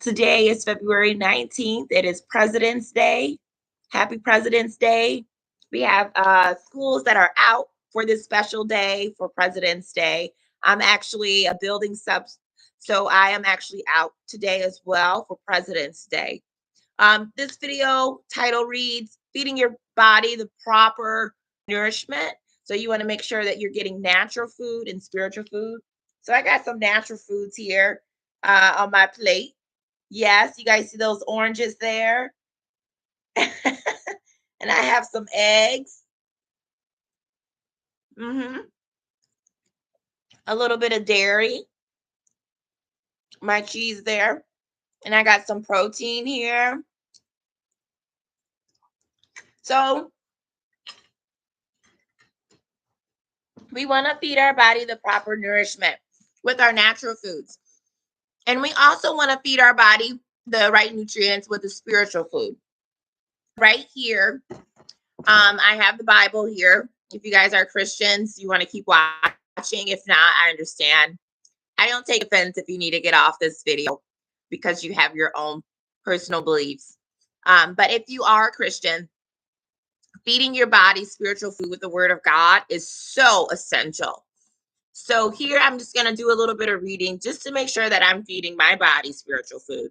Today is February 19th. It is President's Day. Happy President's Day. We have schools that are out for this special day for President's Day. I'm actually a building sub, so I am actually out today as well for President's Day. This video title reads Feeding Your Body the Proper Nourishment. So you want to make sure that you're getting natural food and spiritual food. So I got some natural foods here on my plate. Yes, you guys see those oranges there? And I have some eggs, hmm a little bit of dairy, my cheese there, and I got some protein here. So we want to feed our body the proper nourishment with our natural foods. And we also want to feed our body the right nutrients with the spiritual food. Right here, I have the Bible here. If you guys are Christians, you want to keep watching. If not, I understand. I don't take offense if you need to get off this video because you have your own personal beliefs. But if you are a Christian, feeding your body spiritual food with the word of God is so essential. So here I'm just going to do a little bit of reading just to make sure that I'm feeding my body spiritual food.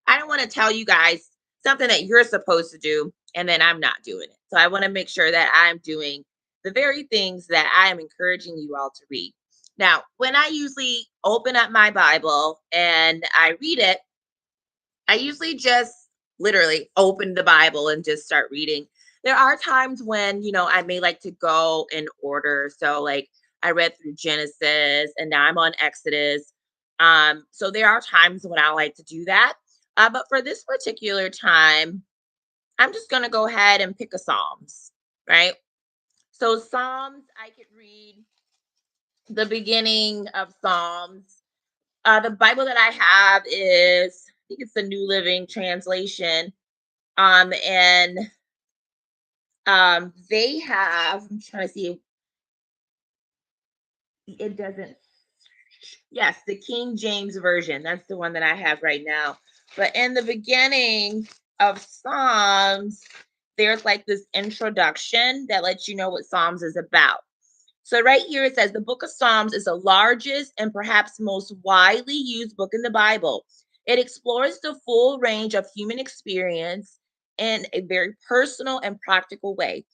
I don't want to tell you guys something that you're supposed to do and then I'm not doing it. So I want to make sure that I'm doing the very things that I am encouraging you all to read. Now, when I usually open up my Bible and I read it, I usually just literally open the Bible and just start reading. There are times when, I may like to go in order. So like I read through Genesis and now I'm on Exodus. So there are times when I like to do that. But for this particular time, I'm just going to go ahead and pick a Psalms, right? So Psalms, I could read the beginning of Psalms. The Bible that I have is, I think it's the New Living Translation. And they have, I'm trying to see, it doesn't, yes, the King James Version. That's the one that I have right now. But in the beginning of Psalms, there's like this introduction that lets you know what Psalms is about. So right here it says the book of Psalms is the largest and perhaps most widely used book in the Bible. It explores the full range of human experience in a very personal and practical way.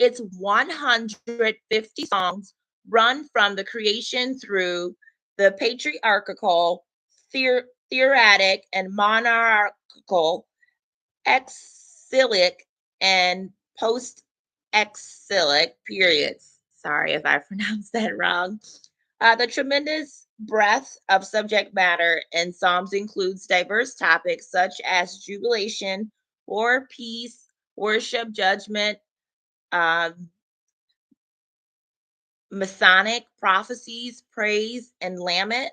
It's 150 songs run from the creation through the patriarchal, theoretic, and monarchical, exilic, and post-exilic periods. Sorry if I pronounced that wrong. The tremendous breadth of subject matter in Psalms includes diverse topics such as jubilation, war, peace, worship, judgment, um, Masonic prophecies, praise, and lament.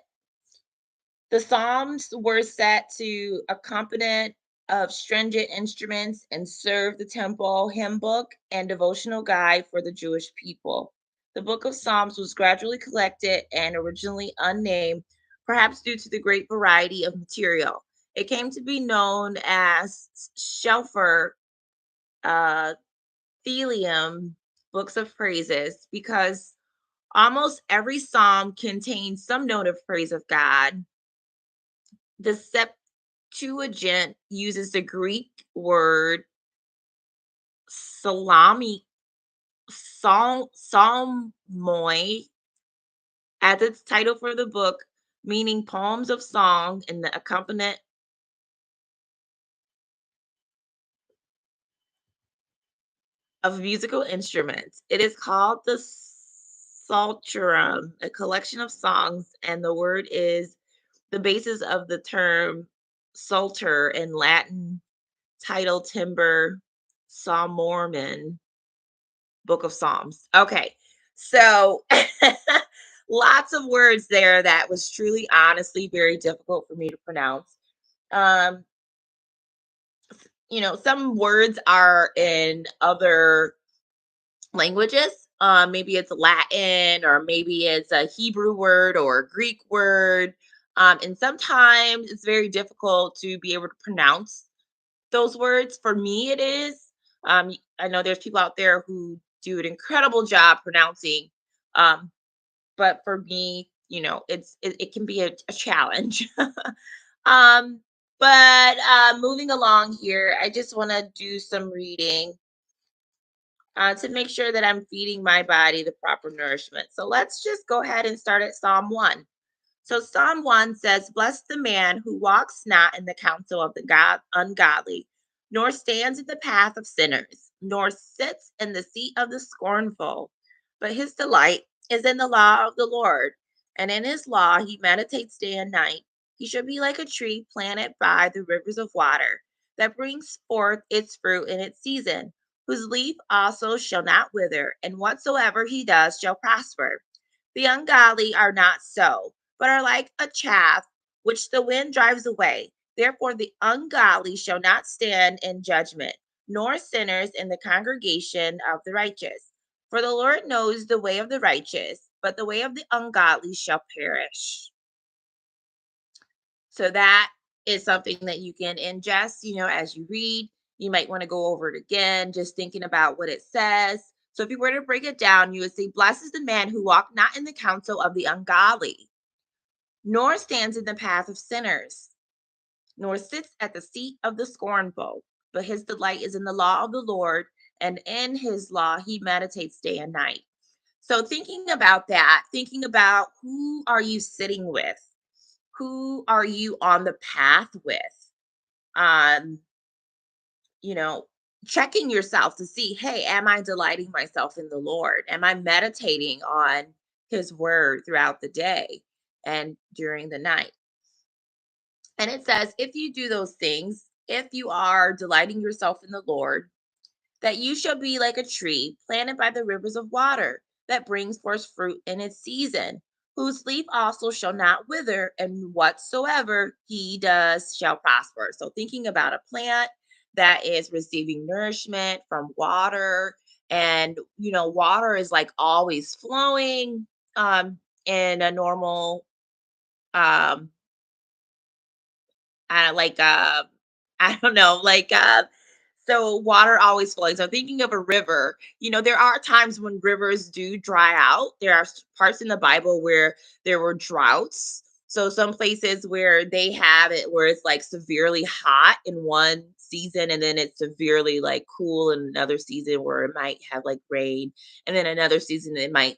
The Psalms were set to accompaniment of stringent instruments and serve the temple, hymn book, and devotional guide for the Jewish people. The book of Psalms was gradually collected and originally unnamed, perhaps due to the great variety of material. It came to be known as Shelfer uh, Thelium, books of praises, because almost every psalm contains some note of praise of God. The Septuagint uses the Greek word salami, psalmoi as its title for the book, meaning poems of song and the accompaniment of musical instruments. It is called the Psalterum, a collection of songs, and the word is the basis of the term psalter in Latin, title timber, psalmorman, book of Psalms. Okay, so lots of words there that was truly, honestly, very difficult for me to pronounce. Um, some words are in other languages. Maybe it's Latin or maybe it's a Hebrew word or a Greek word. And sometimes it's very difficult to be able to pronounce those words. For me, it is. I know there's people out there who do an incredible job pronouncing, um, but for me, it can be a challenge. um, but moving along here, I just want to do some reading to make sure that I'm feeding my body the proper nourishment. So let's just go ahead and start at Psalm 1. So Psalm 1 says, "Bless the man who walks not in the counsel of the ungodly, nor stands in the path of sinners, nor sits in the seat of the scornful. But his delight is in the law of the Lord, and in his law he meditates day and night. He shall be like a tree planted by the rivers of water, that brings forth its fruit in its season, whose leaf also shall not wither, and whatsoever he does shall prosper. The ungodly are not so, but are like a chaff which the wind drives away. Therefore, the ungodly shall not stand in judgment, nor sinners in the congregation of the righteous. For the Lord knows the way of the righteous, but the way of the ungodly shall perish." So that is something that you can ingest, as you read. You might want to go over it again, just thinking about what it says. So if you were to break it down, you would say, "Blessed is the man who walk not in the counsel of the ungodly, nor stands in the path of sinners, nor sits at the seat of the scornful. But his delight is in the law of the Lord, and in his law he meditates day and night." So thinking about that, thinking about who are you sitting with? Who are you on the path with? Um, you know, Checking yourself to see, hey, am I delighting myself in the Lord? Am I meditating on his word throughout the day and during the night? And it says, if you do those things, if you are delighting yourself in the Lord, that you shall be like a tree planted by the rivers of water that brings forth fruit in its season, whose leaf also shall not wither, and whatsoever he does shall prosper. So, thinking about a plant that is receiving nourishment from water, and water is like always flowing in a normal um like I don't know, like so water always flowing. So thinking of a river, there are times when rivers do dry out. There are parts in the Bible where there were droughts. So some places where they have it where it's like severely hot in one season, and then it's severely like cool in another season where it might have like rain, and then another season it might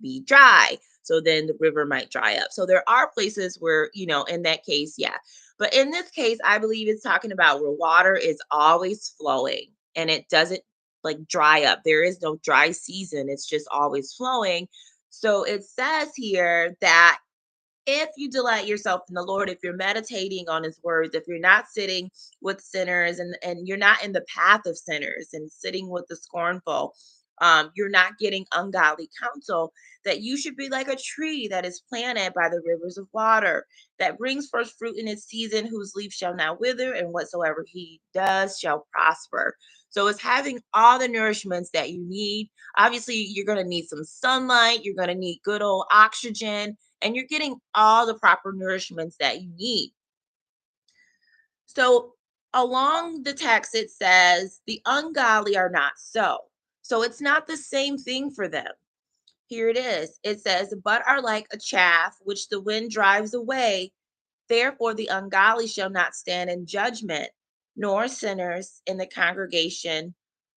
be dry. So then the river might dry up. So there are places where, in that case, yeah. But in this case, I believe it's talking about where water is always flowing and it doesn't like dry up. There is no dry season, it's just always flowing. So it says here that if you delight yourself in the Lord, if you're meditating on his words, if you're not sitting with sinners and you're not in the path of sinners and sitting with the scornful, you're not getting ungodly counsel, that you should be like a tree that is planted by the rivers of water, that brings forth fruit in its season, whose leaf shall not wither, and whatsoever he does shall prosper. So it's having all the nourishments that you need. Obviously, you're going to need some sunlight, you're going to need good old oxygen, and you're getting all the proper nourishments that you need. So, along the text, it says, the ungodly are not so. So, it's not the same thing for them. Here it is. It says, but are like a chaff which the wind drives away. Therefore, the ungodly shall not stand in judgment, nor sinners in the congregation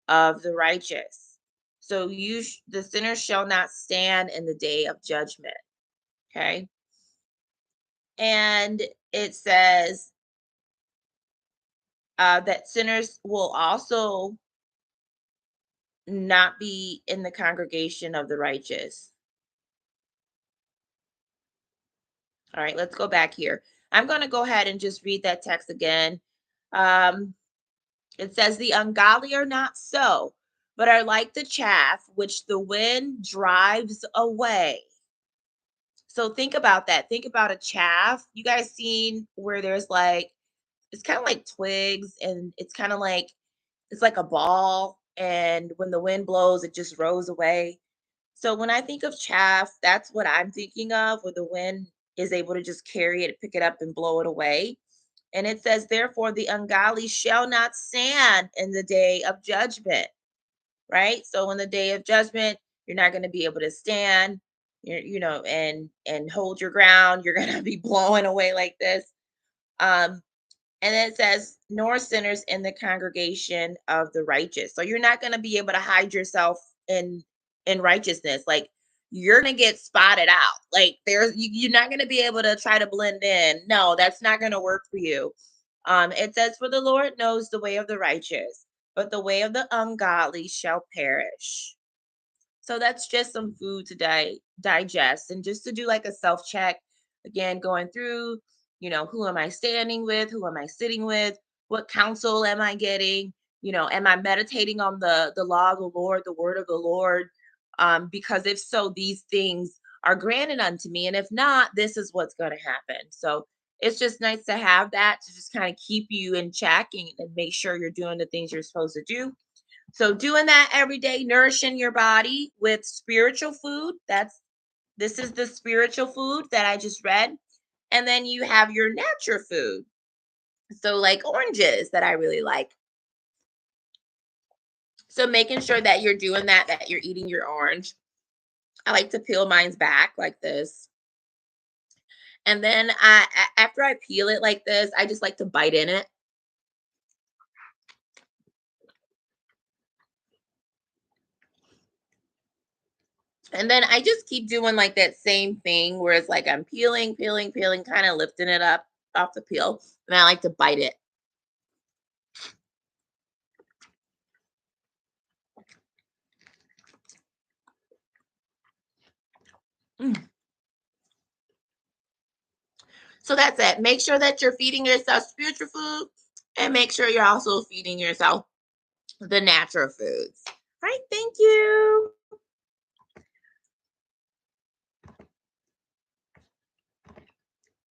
of the righteous. So, the sinners shall not stand in the day of judgment. Okay. And it says that sinners will also not be in the congregation of the righteous. All right, let's go back here. I'm going to go ahead and just read that text again. Um, it says, the ungodly are not so, but are like the chaff which the wind drives away. So think about that. Think about a chaff. You guys seen where there's like, it's kind of like twigs and it's like a ball, and when the wind blows it just rolls away. So when I think of chaff, that's what I'm thinking of with the wind. is able to just carry it, pick it up, and blow it away. And it says, therefore, the ungodly shall not stand in the day of judgment, right? So in the day of judgment, you're not going to be able to stand, and hold your ground. You're going to be blowing away like this. Um, and then it says, nor sinners in the congregation of the righteous. So you're not going to be able to hide yourself in righteousness. Like, you're going to get spotted out. Like, you're not going to be able to try to blend in. No, that's not going to work for you. It says, for the Lord knows the way of the righteous, but the way of the ungodly shall perish. So that's just some food to digest, and just to do like a self check. Again, going through, who am I standing with? Who am I sitting with? What counsel am I getting? Am I meditating on the law of the Lord, the word of the Lord? Because if so, these things are granted unto me. And if not, this is what's going to happen. So it's just nice to have that to just kind of keep you in check, and make sure you're doing the things you're supposed to do. So doing that every day, nourishing your body with spiritual food. This is the spiritual food that I just read. And then you have your natural food. So like oranges that I really like. So making sure that you're doing that you're eating your orange. I like to peel mine's back like this. And then after I peel it like this, I just like to bite in it. And then I just keep doing like that same thing where it's like I'm peeling, peeling, peeling, kind of lifting it up off the peel. And I like to bite it. Mm. So that's it. Make sure that you're feeding yourself spiritual food, and make sure you're also feeding yourself the natural foods. All right. Thank you.